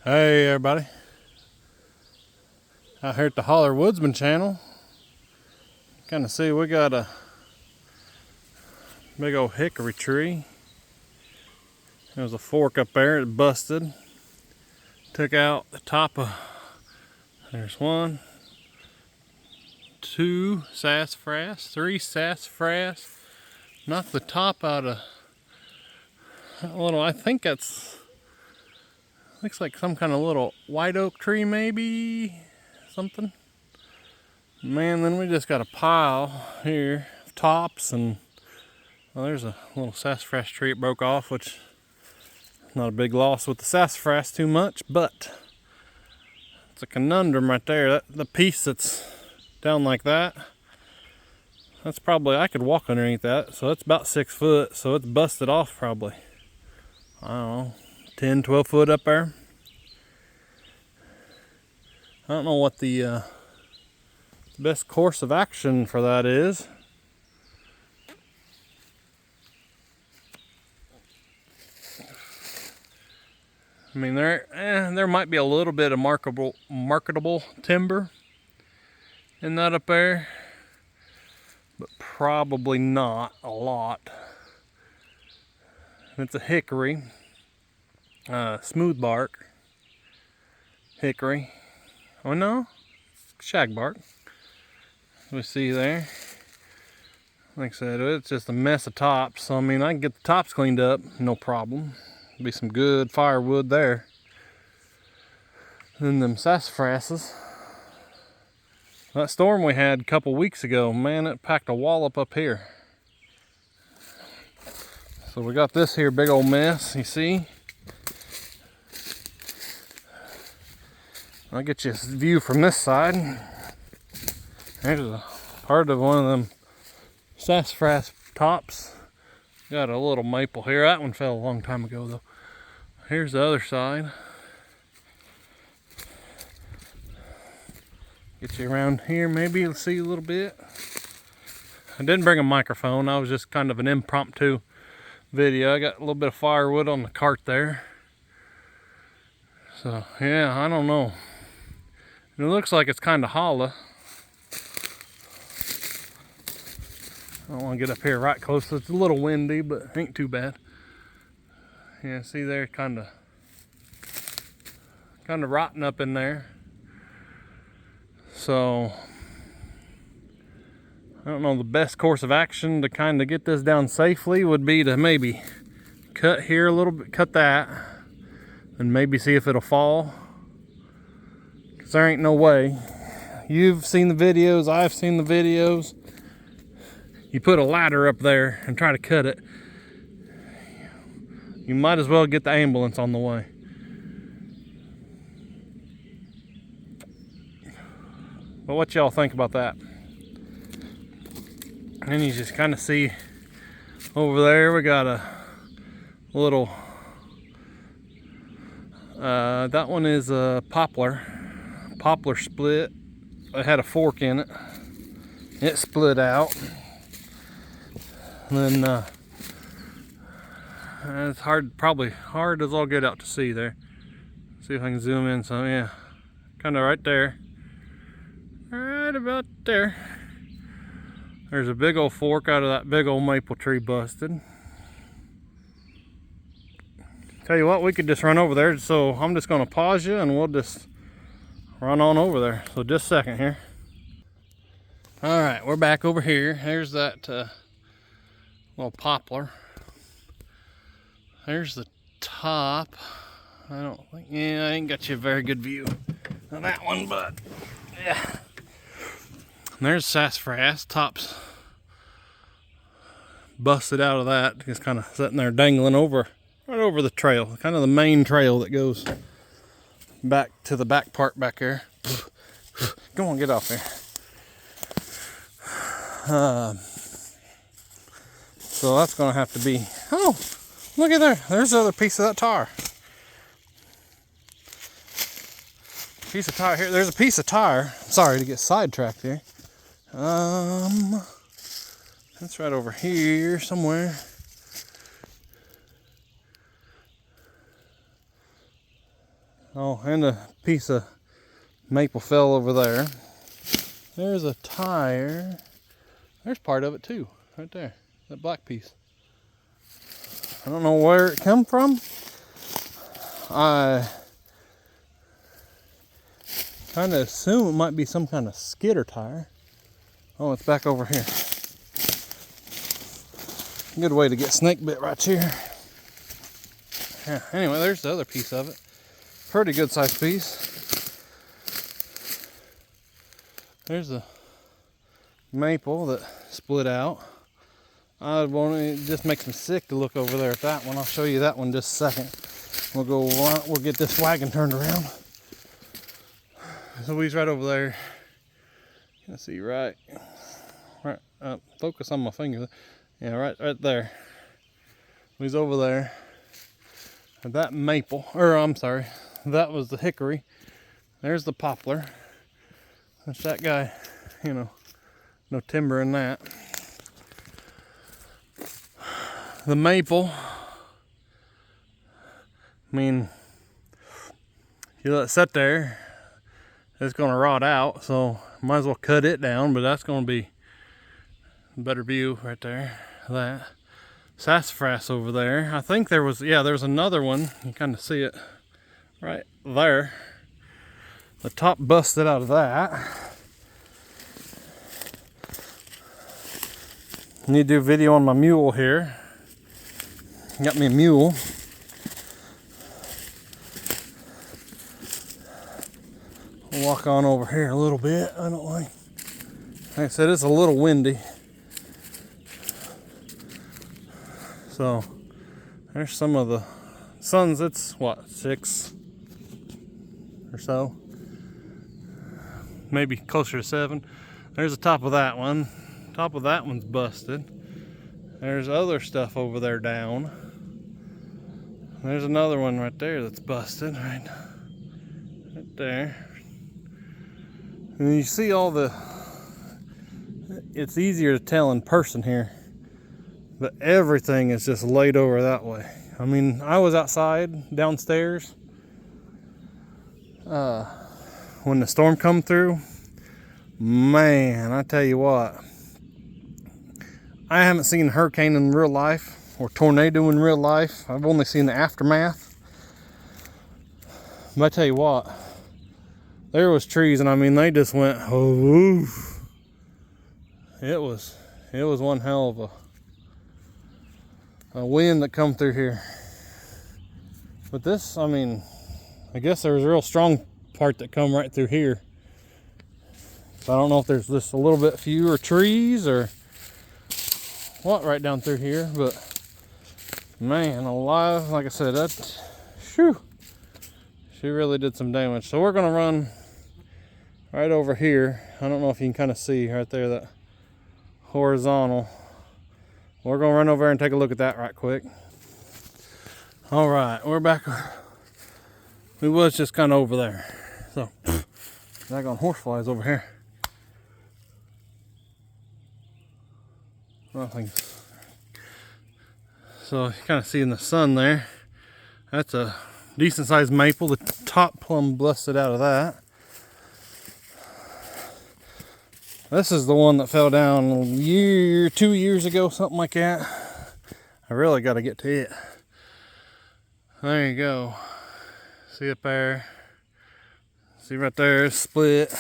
Hey everybody, out here at the Holler Woodsman channel. Kind of see we got a big old hickory tree. There was a fork up there, it busted. Took out the top of, there's one, two sassafras, three sassafras. Knocked the top out of that little, I think that's, looks like some kind of little white oak tree maybe, something. Man, then we just got a pile here of tops, and well, there's a little sassafras tree it broke off, which is not a big loss with the sassafras too much, but it's a conundrum right there. The piece that's down like that, that's probably, I could walk underneath that, so it's about 6 foot, so it's busted off probably, I don't know, 10, 12 foot up there. I don't know what the best course of action for that is. I mean, there might be a little bit of marketable timber in that up there, but probably not a lot. It's a hickory, smooth bark hickory. Oh no, it's shagbark. We see there. Like I said, it's just a mess of tops. So I mean, I can get the tops cleaned up, no problem. Be some good firewood there. Then them sassafrasses. That storm we had a couple weeks ago, man, it packed a wallop up here. So we got this here big old mess, you see. I'll get you a view from this side. There's a part of one of them sassafras tops. Got a little maple here. That one fell a long time ago though. Here's the other side. Get you around here, maybe you'll see a little bit. I didn't bring a microphone. I was just kind of an impromptu video. I got a little bit of firewood on the cart there. So yeah, I don't know. It looks like it's kind of hollow. I don't want to get up here right close. It's a little windy, but ain't too bad. Yeah, see there, kind of rotten up in there. So I don't know, the best course of action to kind of get this down safely would be to maybe cut here a little bit, cut that, and maybe see if it'll fall. Because there ain't no way. You've seen the videos, I've seen the videos. You put a ladder up there and try to cut it, you might as well get the ambulance on the way. But what y'all think about that? And you just kind of see over there we got a little that one is a poplar split. It had a fork in it. It split out. And then it's probably hard as all get out to see there. See if I can zoom in. So yeah, kind of right there, right about there. There's a big old fork out of that big old maple tree busted. Tell you what, we could just run over there. So I'm just gonna pause you and we'll just run on over there. So just a second here. All right, we're back over here. Here's that little poplar. There's the top. I don't think, yeah, I ain't got you a very good view of that one, but yeah. And there's sassafras, tops busted out of that. It's kind of sitting there dangling over, right over the trail, kind of the main trail that goes back to the back part back there. Go on, get off there. So that's gonna have to be, oh, look at there. There's the other piece of that tire. Piece of tire here. There's a piece of tire. Sorry to get sidetracked here. That's right over here somewhere. Oh, and a piece of maple fell over there. There's a tire. There's part of it too, right there. That black piece. I don't know where it come from. I kind of assume it might be some kind of skidder tire. Oh, it's back over here. Good way to get snake bit right here. Yeah, anyway, there's the other piece of it. Pretty good sized piece. There's a maple that split out. It just makes me sick to look over there at that one. I'll show you that one in just a second. We'll get this wagon turned around. So he's right over there. You can see right focus on my finger. Yeah, right there. He's over there. And that maple, or I'm sorry, that was the hickory. There's the poplar. That's that guy, you know, no timber in that. The maple, I mean, if you let it sit there, it's gonna rot out, so might as well cut it down, but that's gonna be a better view right there. That sassafras over there. I think there's another one. You kind of see it right there. The top busted out of that. I need to do a video on my mule here. Got me a mule. I'll walk on over here a little bit. Like I said, it's a little windy. So there's some of the sun's, it's what, 6 or so, maybe closer to 7. There's the top of that one. Top of that one's busted. There's other stuff over there down. There's another one right there that's busted, right there. And you see all the, it's easier to tell in person here, but everything is just laid over that way. I mean, I was outside downstairs when the storm come through. Man, I tell you what, I haven't seen a hurricane in real life or tornado in real life. I've only seen the aftermath. But I tell you what, there was trees, and I mean, they just went, oh, oof. It was one hell of a wind that come through here. But this, I mean, I guess there was a real strong part that come right through here. So I don't know if there's just a little bit fewer trees or what right down through here, but man alive, like I said, that, whew, she really did some damage. So we're gonna run right over here. I don't know if you can kind of see right there, that horizontal. We're gonna run over there and take a look at that right quick. All right, we're back. We was just kind of over there. So, daggone horseflies over here. Nothing. So you kind of see in the sun there, that's a decent sized maple. The top plumb busted out of that. This is the one that fell down a year, 2 years ago, something like that. I really got to get to it. There you go. See up there? See right there, it's split.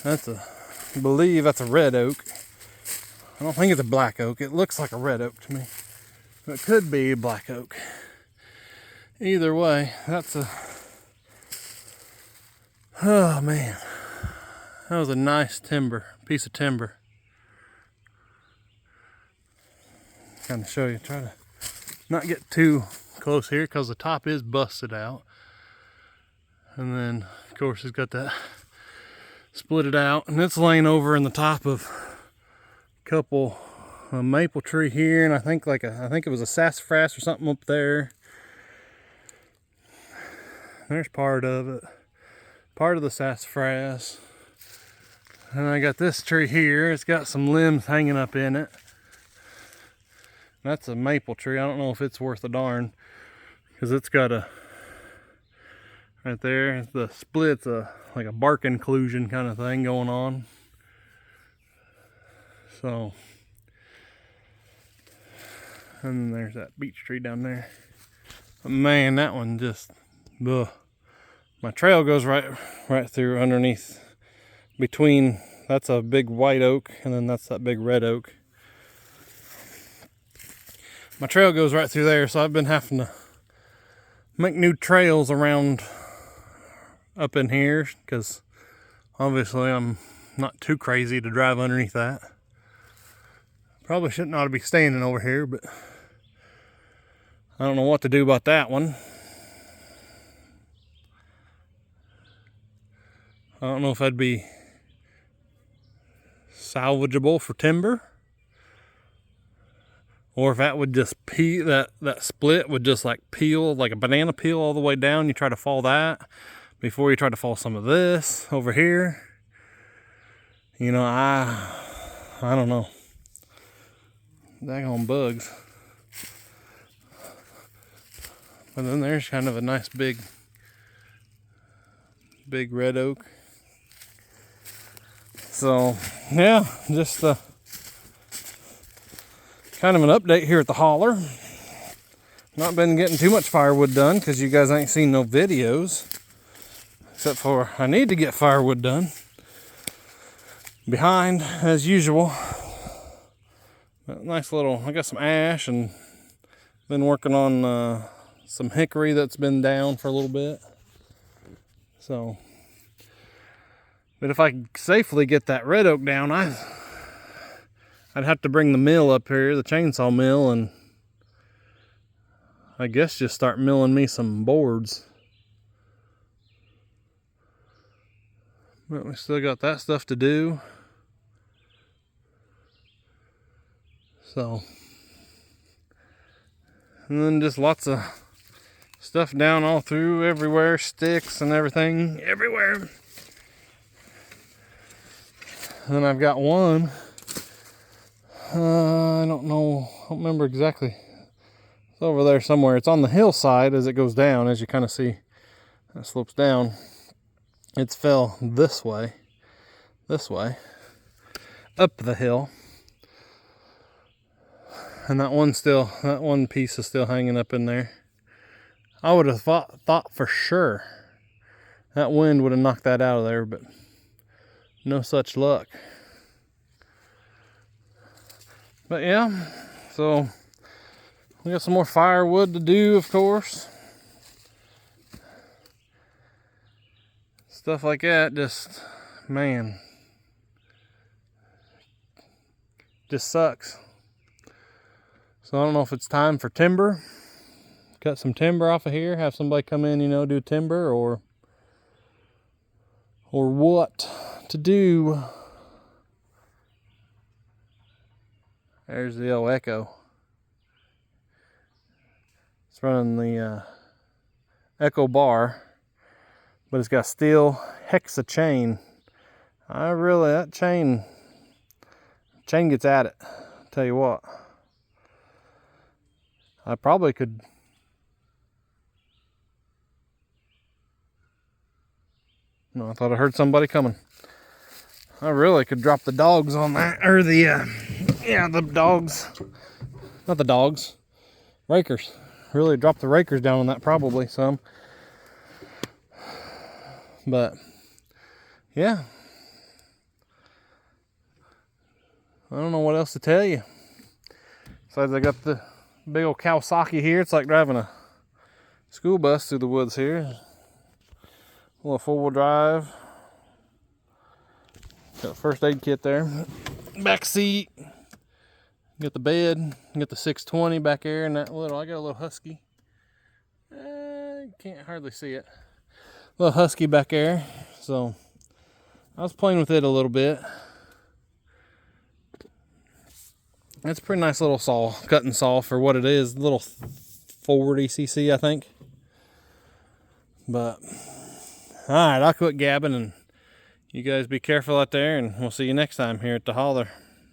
I believe that's a red oak. I don't think it's a black oak. It looks like a red oak to me. But it could be a black oak. Either way, that's a... Oh man. That was a nice piece of timber. Kind of show you, try to not get too close here because the top is busted out. And then, of course, it's got that split it out, and it's laying over in the top of a couple maple tree here, and I think it was a sassafras or something up there. There's part of it, part of the sassafras. And I got this tree here. It's got some limbs hanging up in it. That's a maple tree. I don't know if it's worth a darn, because it's got a, right there, the split's like a bark inclusion kind of thing going on. So, and then there's that beech tree down there. But man, that one just, ugh. My trail goes right through underneath, between, that's a big white oak, and then that's that big red oak. My trail goes right through there, so I've been having to make new trails around up in here, because obviously I'm not too crazy to drive underneath that. Probably shouldn't ought to be standing over here, but I don't know what to do about that one. I don't know if that'd be salvageable for timber, or if that would just peel, that split would just like peel like a banana peel all the way down. You try to fall that before you try to fall some of this over here. You know, I don't know. Daggone bugs. But then there's kind of a nice big red oak. So yeah, just kind of an update here at the holler. Not been getting too much firewood done because you guys ain't seen no videos, except for I need to get firewood done. Behind as usual. But nice little, I got some ash and been working on some hickory that's been down for a little bit. So, but if I could safely get that red oak down, I'd have to bring the mill up here, the chainsaw mill, and I guess just start milling me some boards. But we still got that stuff to do. So, and then just lots of stuff down all through everywhere, sticks and everything everywhere. And then I've got one, I don't remember exactly. It's over there somewhere. It's on the hillside as it goes down, as you kind of see. It slopes down. It's fell this way, up the hill. And that one piece is still hanging up in there. I would have thought for sure that wind would have knocked that out of there, but no such luck. But yeah, so we got some more firewood to do, of course. Stuff like that, just, man, just sucks. So I don't know if it's time for timber. Cut some timber off of here, have somebody come in, do timber, or what to do. There's the old Echo. It's running the Echo bar, but it's got steel hexa chain. That chain gets at it. I'll tell you what. I probably could. No, I thought I heard somebody coming. I really could drop the dogs on that, or the dogs. Not the dogs. Rakers. Really drop the rakers down on that probably some. But yeah. I don't know what else to tell you. Besides, I got the big old Kawasaki here. It's like driving a school bus through the woods here. A little four-wheel drive. Got a first aid kit there. Back seat. Got the bed. Got the 620 back there, and I got a little husky. Can't hardly see it. Little husky back there. So I was playing with it a little bit. It's a pretty nice little cutting saw for what it is. A little 40cc, I think. But all right, I'll quit gabbing, and you guys be careful out there, and we'll see you next time here at the holler.